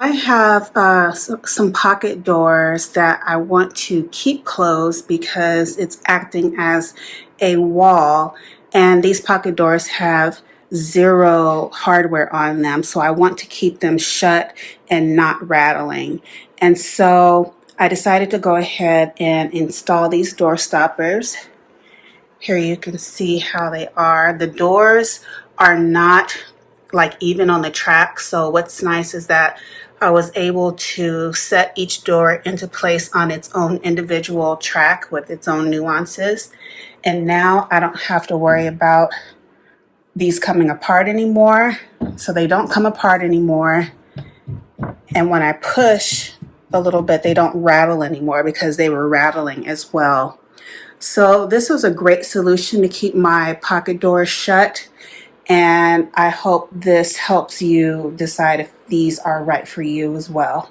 I have some pocket doors that I want to keep closed because it's acting as a wall, and these pocket doors have zero hardware on them, so I want to keep them shut and not rattling. And so I decided to go ahead and install these door stoppers. Here you can see how they are. The doors are not like even on the track. So what's nice is that I was able to set each door into place on its own individual track with its own nuances. And now I don't have to worry about these coming apart anymore. So they don't come apart anymore. And when I push a little bit, they don't rattle anymore because they were rattling as well. So this was a great solution to keep my pocket doors shut, and I hope this helps you decide if these are right for you as well.